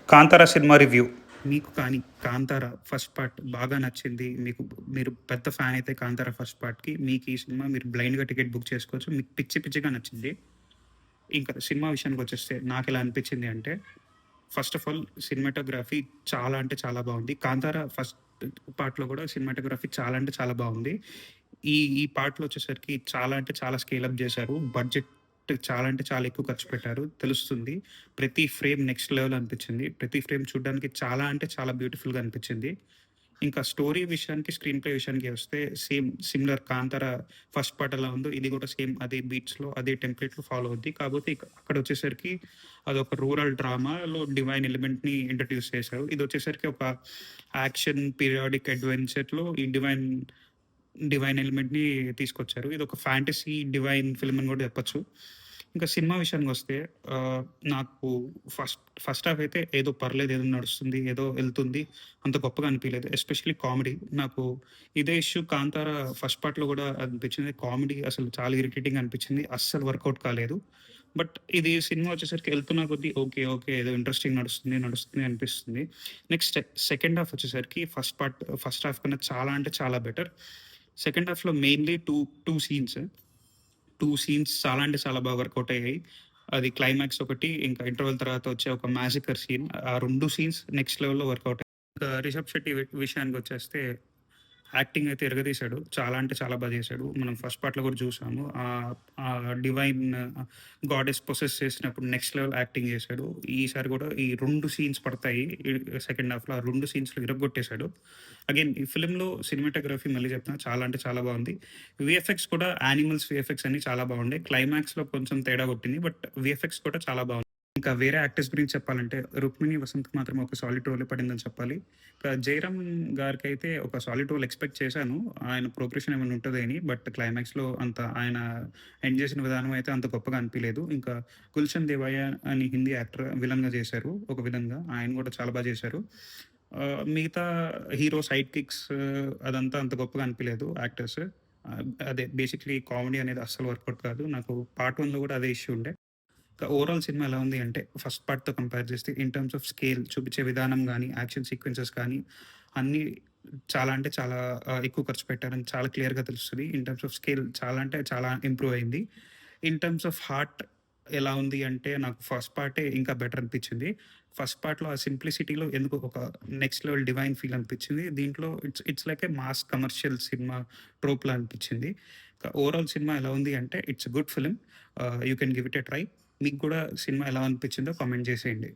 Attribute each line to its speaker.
Speaker 1: 'Kantara' cinema review. మీకు కానీ 'Kantara' first part బాగా నచ్చింది. మీరు పెద్ద ఫ్యాన్ అయితే 'కాంతార' ఫస్ట్ పార్ట్‌కి మీకు ఈ సినిమా మీరు బ్లైండ్‌గా టికెట్ బుక్ చేసుకోవచ్చు. మీకు పిచ్చి పిచ్చిగా నచ్చింది. ఇంకా సినిమా విషయానికొచ్చేస్తే నాకెలా అనిపించింది అంటే, ఫస్ట్ ఆఫ్ ఆల్ సినిమాటోగ్రఫీ చాలా అంటే చాలా బావుంది. 'కాంతార' ఫస్ట్ పార్ట్‌లో కూడా సినిమాటోగ్రఫీ చాలా అంటే చాలా బావుంది. ఈ పార్ట్‌లో వచ్చేసరికి చాలా అంటే చాలా స్కేల్ అప్ చేశారు. బడ్జెట్ చాలా అంటే చాలా ఎక్కువ ఖర్చు పెట్టారు. తెలుస్తుంది. ప్రతి ఫ్రేమ్ నెక్స్ట్ లెవెల్ అనిపించింది. ప్రతి ఫ్రేమ్ చూడ్డానికి చాలా అంటే చాలా బ్యూటిఫుల్‌గా అనిపించింది. ఇంకా స్టోరీ విషయానికి, స్క్రీన్ ప్లే విషయానికి వస్తే same similar 'Kantara' first part ఎలా ఉందో ఇది కూడా సేమ్ అదే బీట్స్‌లో, అదే టెంప్లేట్‌లో ఫాలో అవుద్ది. కాపోతే అక్కడొచ్చేసరికి అదొక రూరల్ డ్రామాలో డివైన్ ఎలిమెంట్‌ని ఇంట్రొడ్యూస్ చేశారు. ఇదొచ్చేసరికి ఒక యాక్షన్ పీరియాడిక్ అడ్వెంచర్‌లో ఈ డివైన్ డివైన్ ఎలిమెంట్‌ని తీసుకొచ్చారు. ఇదొక ఫ్యాంటసీ డివైన్ ఫిల్మ్ అని గూడా చెప్పొచ్చు. ఇంకా సినిమా విషయానికొస్తే నాకు ఫస్ట్ హాఫ్ అయితే ఏదో పర్లేదు, ఏదో నడుస్తుంది, ఏదో ఎళ్తుంది. అంత గొప్పగా అనిపియలేదు. Especially comedy. నాకు ఇదే ఇష్యూ 'కాంతార' ఫస్ట్ పార్ట్‌లో గూడా అనిపించింది. కామెడీ అసలు చాలా ఇరిటేటింగ్‌గా అనిపించింది. అస్సలు వర్కౌట్ కాలేదు. బట్ ఇది సినిమా వచ్చేసరికి ఎళ్తున్న కొద్దీ ఓకే. ఓకే. ఏదో ఇంట్రెస్టింగ్ నడుస్తుంది, నడుస్తుంది అనిపిస్తుంది. నెక్స్ట్ సెకండ్ హాఫ్ వచ్చేసరికి ఫస్ట్ హాఫ్ కన్నా చాలా అంటే చాలా బెటర్. సెకండ్ హాఫ్‌లో మెయిన్‌లీ 2 సీన్స్. 2 సీన్స్ చాలా అంటే చాలా బాగా వర్కౌట్ అయ్యాయి. అది క్లైమాక్స్ ఒకటి, ఇంకా ఇంటర్వెల్ తర్వాత వచ్చే ఒక మాసెకర్ సీన్. ఆ 2 సీన్స్ నెక్స్ట్ లెవెల్‌లో వర్కౌట్ అయ్యాయి. ఇంకా రిషబ్ శెట్టి విషయానికొచ్చేస్తే యాక్టింగ్ అయితే ఇరగదీశాడు. చాలా అంటే చాలా బా చేశాడు. మనం ఫస్ట్ పార్ట్‌లో కూడా చూసాము. డివైన్ గాడెస్ పొసెస్ చేసినప్పుడు నెక్స్ట్ లెవెల్ యాక్టింగ్ చేశాడు. ఈసారి కూడా ఈ 2 సీన్స్ పడతాయి. సెకండ్ హాఫ్‌లో ఆ 2 సీన్స్‌లో ఇరగ్గొట్టేశాడు. అగైన్ ఈ ఫిల్మ్‌లో సినిమాటోగ్రఫీ మళ్ళీ చెప్తున్నా చాలా అంటే చాలా బావుంది. వీఎఫ్ఎక్స్ కూడా యానిమల్స్ వీఎఫ్ఎక్స్ అన్నీ చాలా బాగుండాయి. క్లైమాక్స్‌లో కొంచెం తేడా కొట్టింది. బట్ వీఎఫ్ఎక్స్ కూడా చాలా బాగుంది. ఇంకా వేరే యాక్టర్స్ గురించి చెప్పాలంటే 'రుక్మిణి వసంత్‌కి' మాత్రం ఒక సాలిడ్ రోలే పడిందని చెప్పాలి. ఇంకా 'జయరామ్' గారికైతే ఒక సాలిడ్ రోల్ ఎక్స్‌పెక్ట్ చేశాను. ఆయన ప్రోగ్రెషన్ ఏమైనా ఉంటది అని. బట్ క్లైమాక్స్‌లో అంత ఆయన ఎండ్ చేసిన విధానం అయితే అంత గొప్పగా అనిపియలేదు. ఇంకా 'గుల్షన్ దేవయ్య' అని హిందీ యాక్టర్ విలన్‌గా చేశారు. ఒక విలన్‌గా. ఆయన కూడా చాలా బా చేశారు. మిగతా హీరో సైడ్ కిక్స్ అదంతా అంత గొప్పగా అనిపియలేదు యాక్టర్స్. అదే బేసిక్‌లీ కామెడీ అనేది అస్సలు వర్కౌట్ కాదు. నాకు పార్ట్ 1లో కూడా అదే ఇష్యూ ఉండే. ఓవరాల్ సినిమా ఎలా ఉంది అంటే, ఫస్ట్ పార్ట్‌తో కంపేర్ చేస్తే ఇన్ టర్మ్స్ ఆఫ్ స్కేల్ చూపించే విధానం గానీ, యాక్షన్ సీక్వెన్సెస్ కానీ, అన్నీ చాలా అంటే చాలా ఎక్కువ ఖర్చు పెట్టారని చాలా క్లియర్‌గా తెలుస్తది. ఇన్ టర్మ్స్ ఆఫ్ స్కేల్ చాలా అంటే చాలా ఇంప్రూవ్ అయింది. ఇన్ టర్మ్స్ ఆఫ్ హార్ట్ ఎలా ఉంది అంటే, నాకు ఫస్ట్ పార్టే ఇంకా బెటర్ అనిపించింది. ఫస్ట్ పార్ట్‌లో ఆ సింప్లిసిటీలో ఎందుకో ఒక నెక్స్ట్ లెవెల్ డివైన్ ఫీల్ అనిపించింది. దీంట్లో it's it's like a mass commercial cinema ట్రోప్‌లా అనిపించింది. ఓవరాల్ సినిమా ఎలా ఉంది అంటే, it's good film. You can give it a try. మీకు కూడా సినిమా ఎలా అనిపించిందో కామెంట్ చేసేయండి.